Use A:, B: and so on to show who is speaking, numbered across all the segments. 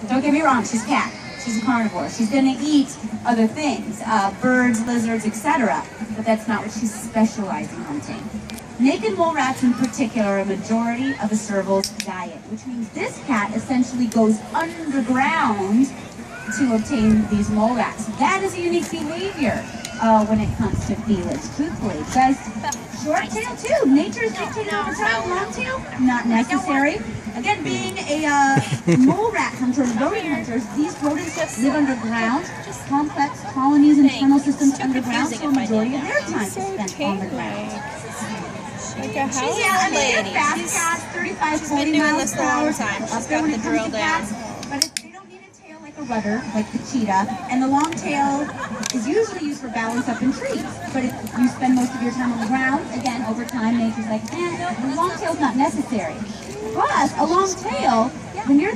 A: Don't get me wrong, she's a cat. She's a carnivore. She's going to eat other things, birds, lizards, etc. But that's not what she's specializing in hunting. Naked mole rats in particular are a majority of a serval's diet, which means this cat essentially goes underground to obtain these mole rats. That is a unique behavior when it comes to felix, truthfully. Guys, short tail too. Nature's dictated over time. Long tail, not necessary. Again, being a mole rat hunter, rodent hunters, these rodents live underground, complex colonies and tunnel systems underground, so a majority of their time is spent on the ground.
B: Like a house
A: They're fast cats, 35, 40 miles per hour.
B: She's got the drill down.
A: But they don't need a tail like a rudder, like the cheetah, and the long tail is usually used for balance up in trees. But if you spend most of your time on the ground, again, over time, nature's like, the long tail's not necessary. Plus, a long tail, when you're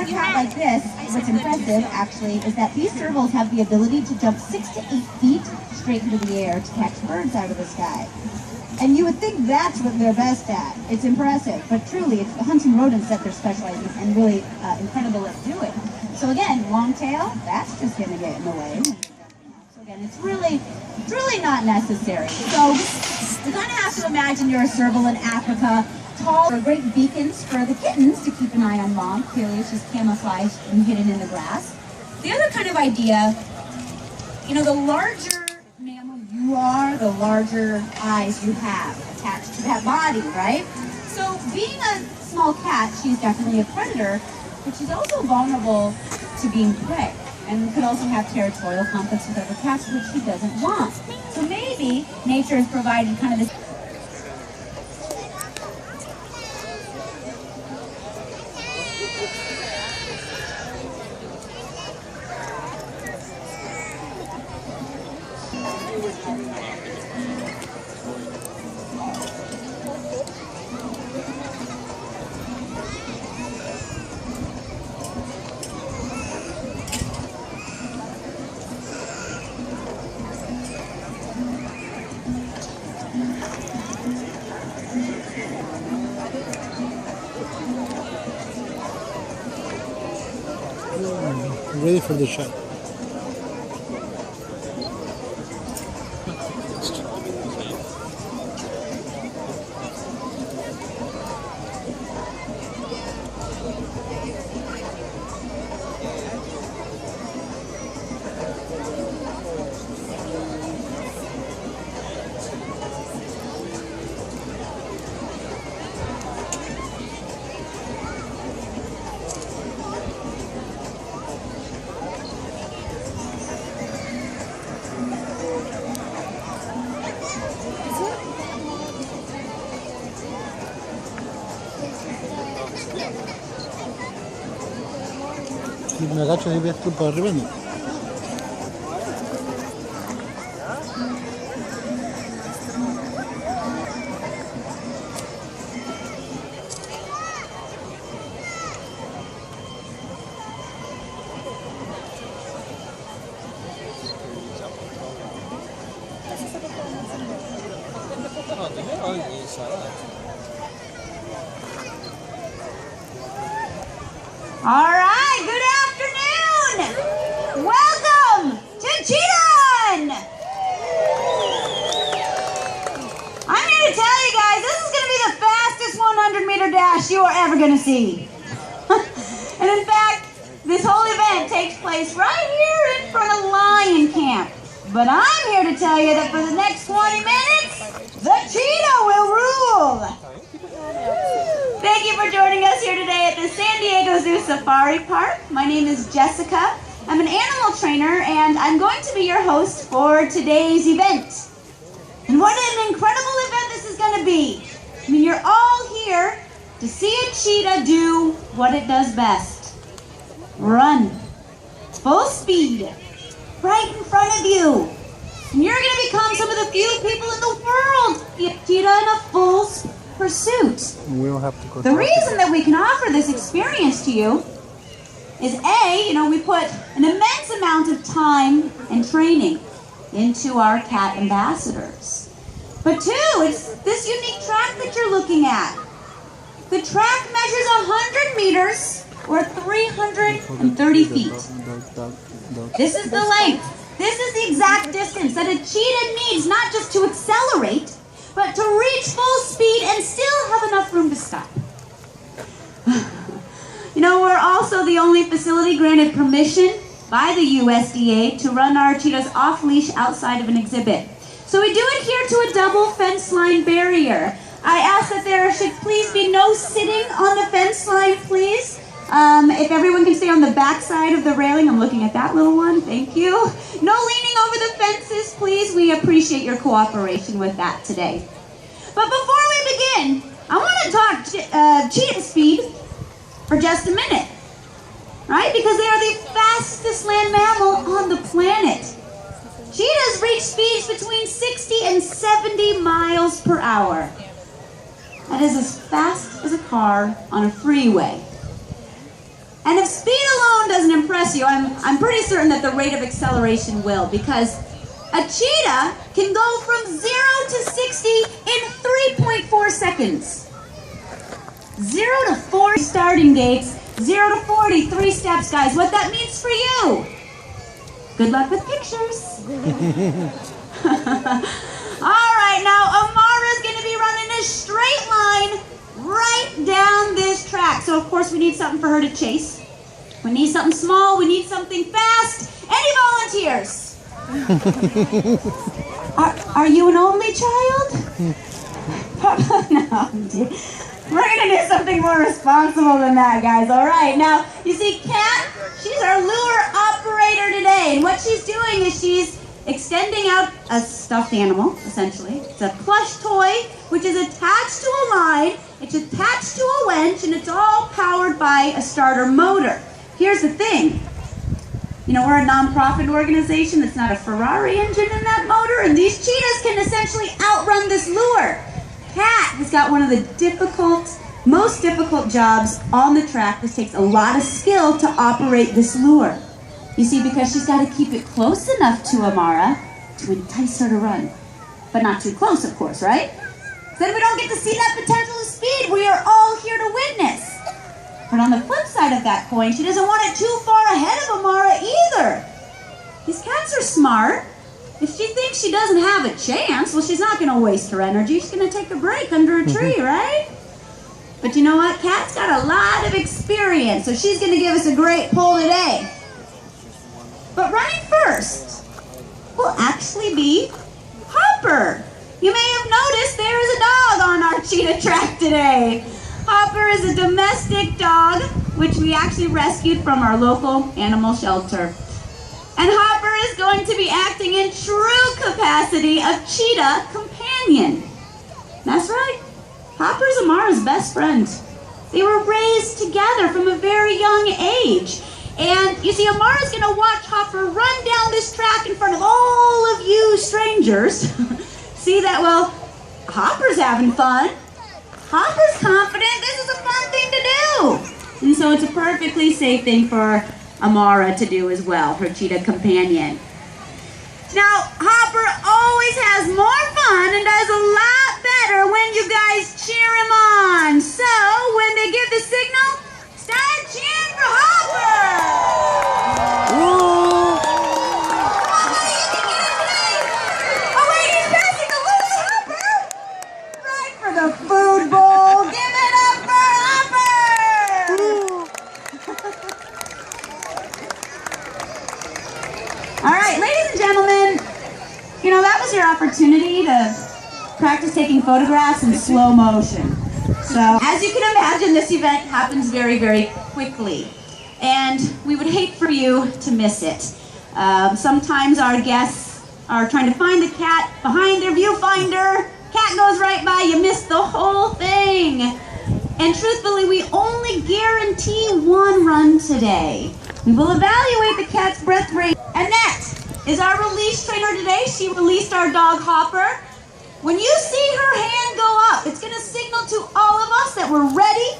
A: a cat like this, what's impressive, actually, is that these servals have the ability to jump 6 to 8 feet straight into the air to catch birds out of the sky. And you would think that's what they're best at. It's impressive, but truly, it's hunting rodents that they're specializing and really incredible at doing. So again, long tail, that's just going to get in the way. So again, it's really not necessary. So you're going to have to imagine you're a serval in Africa. Tall are great beacons for the kittens to keep an eye on mom. Clearly, it's just camouflaged and hidden in the grass. The other kind of idea, the larger mammal you are, the larger eyes you have attached to that body, right? So being a small cat, she's definitely a predator, but she's also vulnerable to being prey and could also have territorial conflicts with other cats, which she doesn't want. So maybe nature has provided kind of this
C: ready for the shot. Si me agacho y ves tú para arriba, no.
A: All right, good afternoon. Welcome to Cheetah. I'm here to tell you guys, this is going to be the fastest 100-meter dash you are ever going to see. And in fact, this whole event takes place right here in front of Lion Camp. But I'm here to tell you that for the next 20 minutes, the cheetah will rule. Thank you for joining us here today at the San Diego Zoo Safari Park. My name is Jessica. I'm an animal trainer, and I'm going to be your host for today's event. And what an incredible event this is going to be. I mean, you're all here to see a cheetah do what it does best. Run. Full speed. Right in front of you. And you're going to become some of the few people in the world to see a cheetah in a full pursuit.
C: We don't have to go.
A: The reason that we can offer this experience to you is we put an immense amount of time and training into our cat ambassadors. But two, it's this unique track that you're looking at. The track measures 100 meters or 330 feet. This is the length. This is the exact distance that a cheetah needs, not just to accelerate, but to reach full speed and still have enough room to stop. You know, we're also the only facility granted permission by the USDA to run our cheetahs off leash outside of an exhibit. So we do adhere to a double fence line barrier. I ask that there should please be no sitting on the fence line, please. If everyone can stay on the back side of the railing, I'm looking at that little one, thank you. No leaning over the fences, please. We appreciate your cooperation with that today. But before we begin, I want to talk cheetah speed for just a minute, right? Because they are the fastest land mammal on the planet. Cheetahs reach speeds between 60 and 70 miles per hour. That is as fast as a car on a freeway. And if speed alone doesn't impress you, I'm pretty certain that the rate of acceleration will, because a cheetah can go from 0 to 60 in 3.4 seconds. 0 to 4 starting gates, 0 to 40, 3 steps, guys. What that means for you. Good luck with pictures. All right, now Amara's going to be running a straight line right down this track. So, of course, we need something for her to chase. We need something small. We need something fast. Any volunteers? Are you an only child? No, dear. We're going to do something more responsible than that, guys. All right. Now, you see, Kat, she's our lure operator today. And what she's doing is she's extending out a stuffed animal, essentially. It's a plush toy, which is attached to a line. It's attached to a winch, and it's all powered by a starter motor. Here's the thing. You know, we're a non-profit organization. It's not a Ferrari engine in that motor, and these cheetahs can essentially outrun this lure. Kat has got one of the most difficult jobs on the track. This takes a lot of skill to operate this lure. You see, because she's got to keep it close enough to Amara to entice her to run. But not too close, of course, right? Then we don't get to see that potential of speed we are all here to witness. But on the flip side of that coin, she doesn't want it too far ahead of Amara either. These cats are smart. If she thinks she doesn't have a chance, well, she's not going to waste her energy. She's going to take a break under a tree, right? But you know what? Kat's got a lot of experience, so she's going to give us a great pull today. But running first will actually be Hopper. You may have noticed there is a dog on our cheetah track today. Hopper is a domestic dog, which we actually rescued from our local animal shelter. And Hopper is going to be acting in true capacity of cheetah companion. That's right. Hopper's Amara's best friend. They were raised together from a very young age. And you see, Amara's going to watch Hopper run down this track in front of all of you strangers. See that, well, Hopper's having fun. Hopper's confident. This is a fun thing to do. And so it's a perfectly safe thing for Amara to do as well, her cheetah companion. Now, Hopper always has more fun and does a lot better when you guys cheer him on. So, when they give the signal, start cheering for Hopper!
C: Ooh.
A: Oh wait, he's passing the loose, Hopper! Right for the food bowl. Give it up for Hopper! All right, ladies and gentlemen, you know, that was your opportunity to practice taking photographs in slow motion. So, as you can imagine, this event happens very, very quickly. And we would hate for you to miss it. Sometimes our guests are trying to find the cat behind their viewfinder. Cat goes right by, you miss the whole thing. And truthfully, we only guarantee one run today. We will evaluate the cat's breath rate. Annette is our release trainer today. She released our dog Hopper. When you see her hand go up, it's going to signal to all of us that we're ready.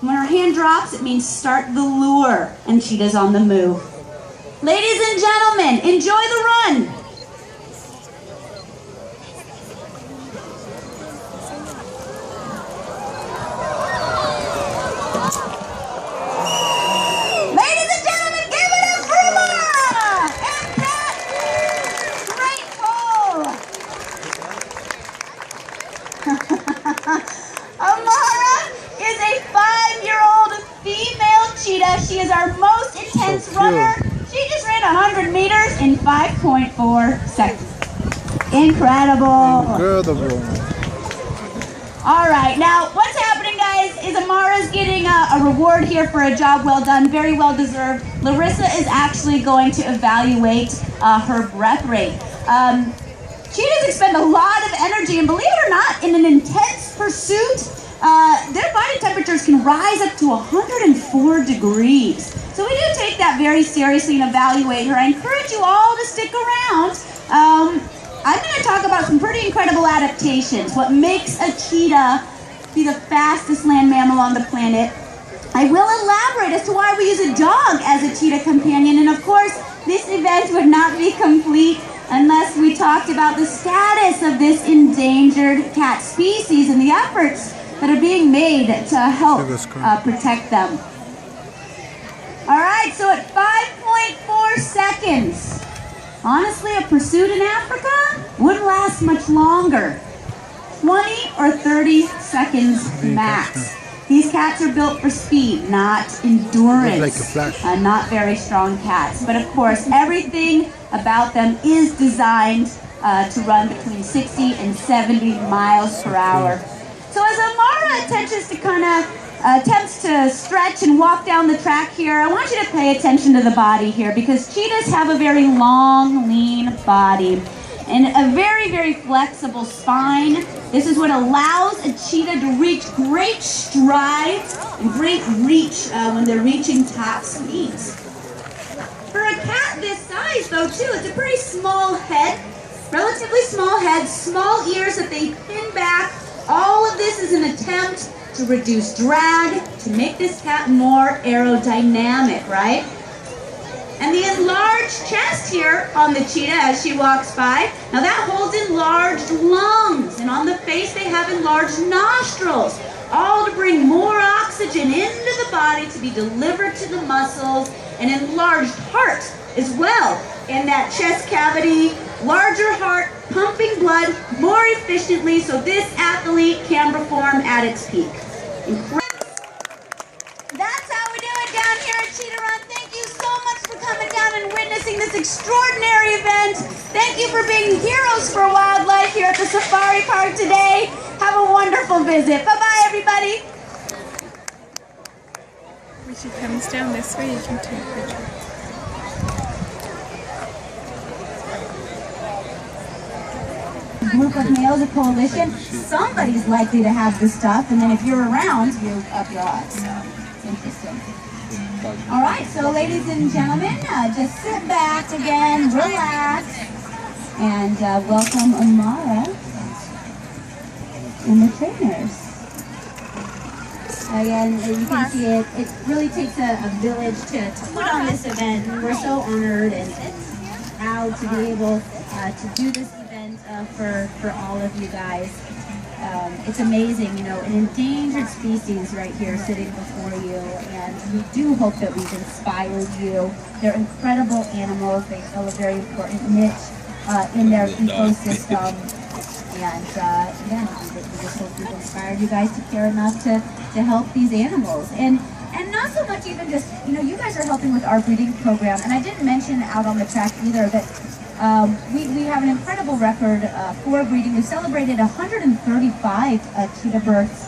A: When her hand drops, it means start the lure, and Cheetah's on the move. Ladies and gentlemen, enjoy the run. She is our most intense
C: So
A: runner. She just ran 100 meters in 5.4 seconds. Incredible.
C: Incredible.
A: All right, now what's happening, guys, is Amara's getting a reward here for a job well done, very well deserved. Larissa is actually going to evaluate her breath rate. Cheetahs expend a lot of energy, and believe it or not, in an intense pursuit, their body temperatures can rise up to 104 degrees. So we do take that very seriously and evaluate her. I encourage you all to stick around. I'm going to talk about some pretty incredible adaptations, what makes a cheetah be the fastest land mammal on the planet. I will elaborate as to why we use a dog as a cheetah companion, and of course, this event would not be complete unless we talked about the status of this endangered cat species and the efforts that are being made to help protect them. All right, so at 5.4 seconds, honestly, a pursuit in Africa wouldn't last much longer. 20 or 30 seconds max. These cats are built for speed, not endurance.
C: Like a flash.
A: Not very strong cats. But of course, everything about them is designed to run between 60 and 70 miles per hour. So as Amara attempts to stretch and walk down the track here, I want you to pay attention to the body here, because cheetahs have a very long, lean body and a very, very flexible spine. This is what allows a cheetah to reach great strides and great reach when they're reaching top speeds. For a cat this size, though, too, it's a pretty small head, relatively small head, small ears that they pin back. All of this is an attempt to reduce drag, to make this cat more aerodynamic, right? And the enlarged chest here on the cheetah as she walks by, now that holds enlarged lungs, and on the face they have enlarged nostrils, all to bring more oxygen into the body to be delivered to the muscles, an enlarged heart as well in that chest cavity, larger heart, pumping blood more efficiently so this athlete can perform at its peak. That's how we do it down here at Cheetah Run. Thank you so much for coming down and witnessing this extraordinary event. Thank you for being heroes for wildlife here at the Safari Park today. Have a wonderful visit. Bye-bye, everybody.
B: When she comes down this way, you can take a picture.
A: Group of males, a coalition, somebody's likely to have this stuff, and then if you're around, you up your odds. It's interesting. All right, so ladies and gentlemen, just sit back again, relax, and welcome Amara and the trainers. Again, you can see it really takes a village to put on this event, and we're so honored and proud to be able to do this event for all of you guys. It's amazing, you know, an endangered species right here sitting before you, and we do hope that we've inspired you. They're incredible animals. They fill a very important niche in their ecosystem, and again, we just hope we've inspired you guys to care enough to help these animals. And not so much even just, you know, you guys are helping with our breeding program, and I didn't mention out on the track either that we have an incredible record for breeding. We celebrated 135 cheetah births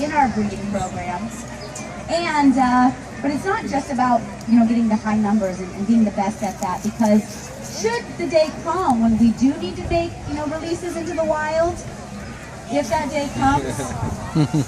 A: in our breeding program, and but it's not just about, you know, getting the high numbers and being the best at that, because should the day come when we do need to make, you know, releases into the wild, if that day comes,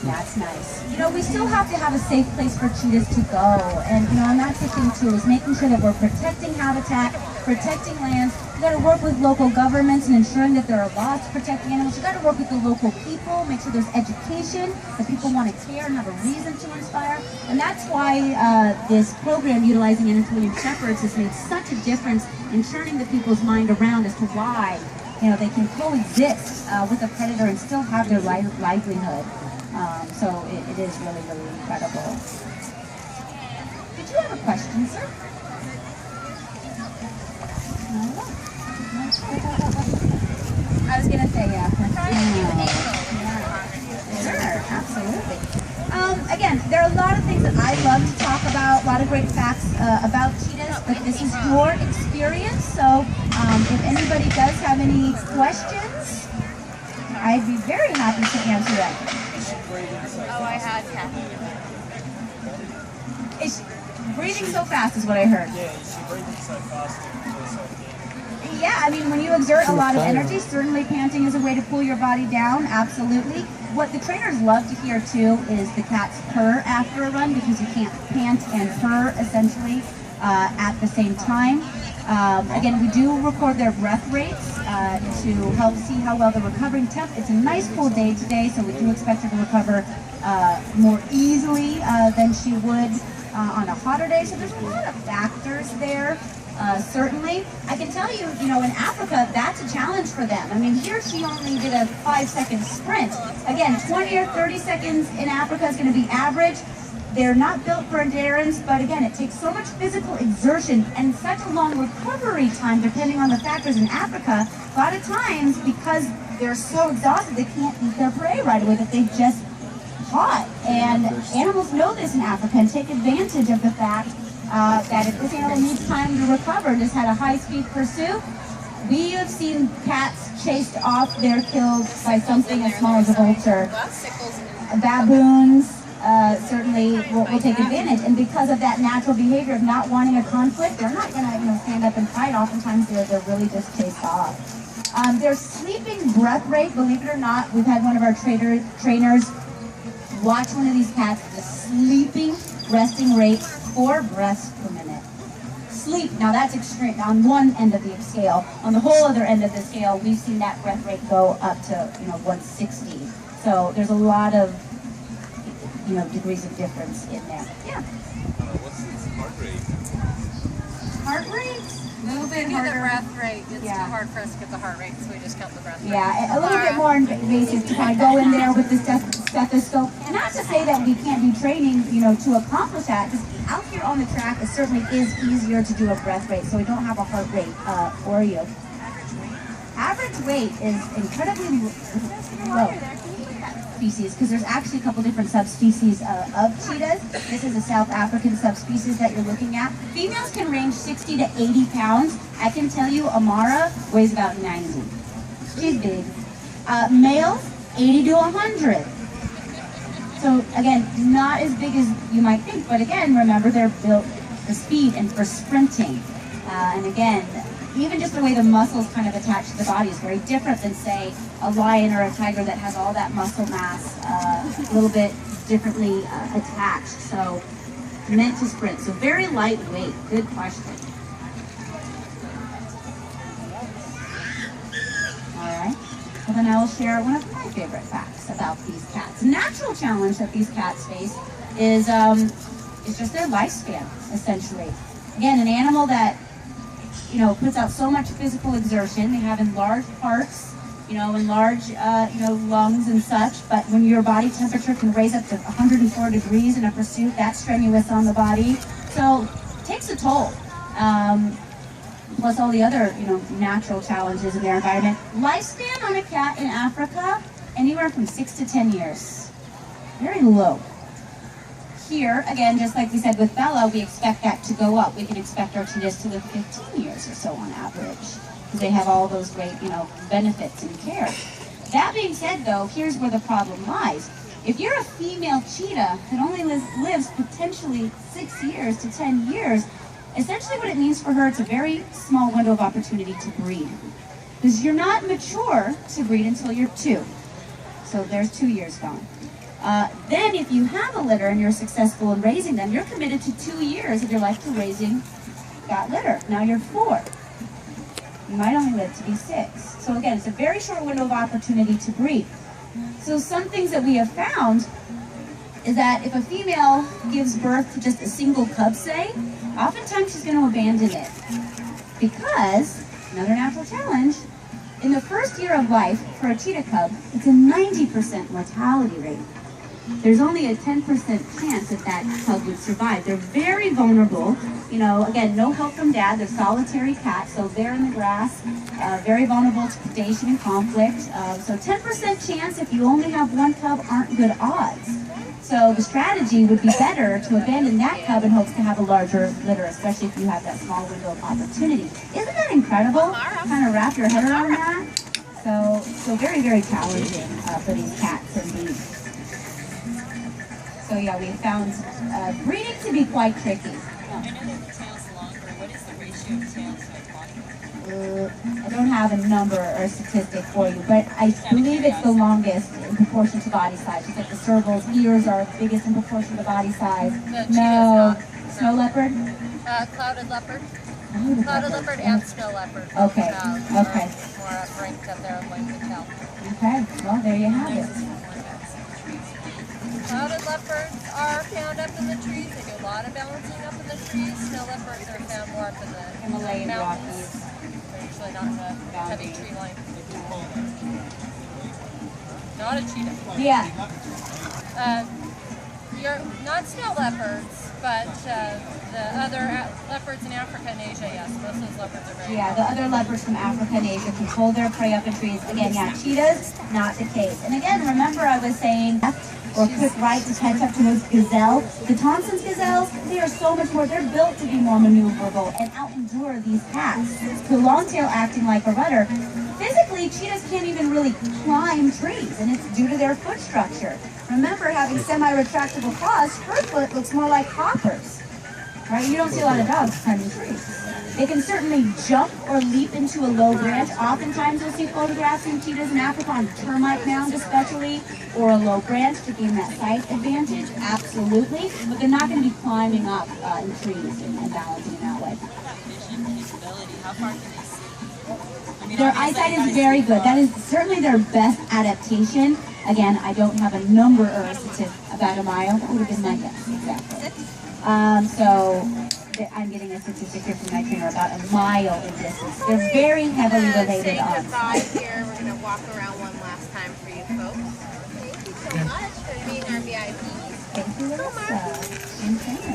A: that's nice. You know, we still have to have a safe place for cheetahs to go, and you know, and that's the thing too, is making sure that we're protecting habitat, protecting lands. We got to work with local governments and ensuring that there are laws to protect the animals. You got to work with the local people, make sure there's education, that people want to care and have a reason to inspire. And that's why this program utilizing Anatolian Shepherds has made such a difference in turning the people's mind around as to why, you know, they can coexist with a predator and still have their livelihood. So it is really, really incredible. Did you have a question, sir? No? I was going to say, yeah. Sure, absolutely. Again, there are a lot of things things that I love to talk about, a lot of great facts about cheetahs, but this is your experience, so if anybody does have any questions, I'd be very happy to answer them.
D: Oh, I had Kathy.
A: It's breathing so fast is what I heard.
E: Yeah, is she breathing so fast?
A: Yeah, I mean, when you exert a lot of energy, certainly panting is a way to cool your body down, absolutely. What the trainers love to hear too is the cats purr after a run, because you can't pant and purr essentially at the same time. Again, we do record their breath rates to help see how well they're recovering. It's a nice cool day today, so we do expect her to recover more easily than she would on a hotter day. So there's a lot of factors there. Certainly, I can tell you, in Africa, that's a challenge for them. I mean, here she only did a 5-second sprint. Again, 20 or 30 seconds in Africa is going to be average. They're not built for endurance, but again, it takes so much physical exertion and such a long recovery time, depending on the factors in Africa. A lot of times, because they're so exhausted, they can't eat their prey right away that they've just caught. And animals know this in Africa and take advantage of the fact that if this animal needs time to recover and just had a high-speed pursuit, we have seen cats chased off. They're killed by something as small as a vulture. Baboons certainly will take advantage, and because of that natural behavior of not wanting a conflict, they're not going to stand up and fight. Oftentimes they're really just chased off. Their sleeping breath rate, believe it or not, we've had one of our trainers watch one of these cats, the sleeping resting rate, 4 breaths per minute. Sleep, now that's extreme, on one end of the scale. On the whole other end of the scale, we've seen that breath rate go up to 160. So there's a lot of degrees of difference in there. Yeah.
F: What's its heart rate?
A: Heart rate? A little bit
D: The
A: harder.
D: breath rate. It's
A: Yeah.
D: too hard for us to get the heart rate, so we just count the breath rate.
A: Yeah, a little bit more invasive to kind of go in there with the stethoscope. And not to say that we can't do training, to accomplish that, because out here on the track, it certainly is easier to do a breath rate, so we don't have a heart rate for you. Average weight is incredibly low species, because there's actually a couple different subspecies of cheetahs. This is a South African subspecies that you're looking at. Females can range 60 to 80 pounds. I can tell you Amara weighs about 90. She's big. Males, 80 to 100. So again, not as big as you might think, but again, remember they're built for speed and for sprinting. And again, even just the way the muscles kind of attach to the body is very different than, say, a lion or a tiger that has all that muscle mass a little bit differently attached. So meant to sprint. So very lightweight. Good question. All right. Well, then I will share one of my favorite facts about these cats. The natural challenge that these cats face is just their lifespan, essentially. Again, an animal that puts out so much physical exertion. They have enlarged hearts, enlarged, lungs and such. But when your body temperature can raise up to 104 degrees in a pursuit, that's strenuous on the body. So it takes a toll. Plus all the other, natural challenges in their environment. Lifespan on a cat in Africa, anywhere from 6 to 10 years. Very low. Here, again, just like we said with Bella, we expect that to go up. We can expect our cheetahs to live 15 years or so on average, because they have all those great, benefits and care. That being said, though, here's where the problem lies. If you're a female cheetah that only lives potentially 6 years to 10 years, essentially what it means for her, it's a very small window of opportunity to breed. Because you're not mature to breed until you're 2. So there's 2 years gone. Then if you have a litter and you're successful in raising them, you're committed to 2 years of your life to raising that litter. Now you're 4. You might only live to be 6. So again, it's a very short window of opportunity to breed. So some things that we have found is that if a female gives birth to just a single cub, say, oftentimes she's going to abandon it. Because, another natural challenge, in the first year of life for a cheetah cub, it's a 90% mortality rate. There's only a 10% chance that that cub would survive. They're very vulnerable. Again, no help from dad. They're solitary cats, so they're in the grass, very vulnerable to predation and conflict. So 10% chance if you only have one cub aren't good odds. So the strategy would be better to abandon that cub in hopes to have a larger litter, especially if you have that small window of opportunity. Isn't that incredible? Kind of wrap your head around that. So very, very challenging for these cats indeed. So yeah, we found breeding to be quite tricky.
D: I know that the tail's longer. What is the ratio of tails to body?
A: I don't have a number or a statistic for you, but I believe it's the longest in proportion to body size. Just like the serval's ears are biggest in proportion to body size.
D: The cheetah's
A: No,
D: not.
A: snow leopard?
D: Clouded leopard.
A: Clouded
D: Clouded leopard and snow leopard. both
A: Okay,
D: have,
A: okay.
D: More ranked up there in length of tail.
A: Okay, well, there you have it.
D: Clouded leopards are found up in the trees. They do a lot of balancing up in the trees. Snow leopards are found more up in the
A: Himalayan
D: mountains.
A: Rockies.
D: They're usually not in the heavy tree line. Not a cheetah.
A: Yeah,
D: You're not snow leopards, but the other leopards in Africa and Asia, yes, most of those leopards are very
A: yeah, the other leopards from Africa and Asia can pull their prey up in trees. Again, yeah, cheetahs, not the case. And again, remember I was saying or quick right to catch up to those gazelle. The Thompson's gazelles, they are so much more, they're built to be more maneuverable and out-endure these cats. The long tail acting like a rudder. Physically, cheetahs can't even really climb trees, and it's due to their foot structure. Remember, having semi-retractable claws, her foot looks more like hoppers. Right? You don't see a lot of dogs climbing trees. They can certainly jump or leap into a low branch. Oftentimes you'll see photographs of cheetahs in Africa on termite mound especially, or a low branch to gain that sight advantage, absolutely. But they're not going to be climbing up in trees and balancing in that way. Their eyesight is very good. That is certainly their best adaptation. Again, I don't have a number or a statistic, about a mile. That would have been my guess, exactly. I'm getting a statistic here from my trainer about a mile in distance. They're very heavily related
G: Say
A: on.
G: goodbye here. We're going to walk around one last time for you folks. Thank you so much for being our VIPs.
A: Thank you, Larissa. Okay.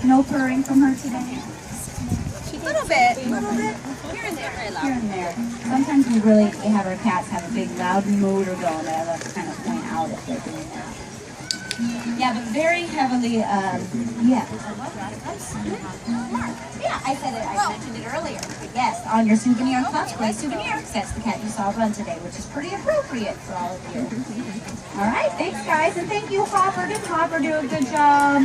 A: No purring from her today?
G: A little bit. Here and there.
A: Here and there. Sometimes we have our cats have a big loud motor going that I love to kind of point out if they're doing that. Yeah, but very heavily, yeah. Yeah, I said it, I mentioned it earlier. Yes, on your souvenir cup, play souvenir. That's the cat you saw run today, which is pretty appropriate for all of you. All right, thanks guys, and thank you Hopper. Did Hopper do a good job?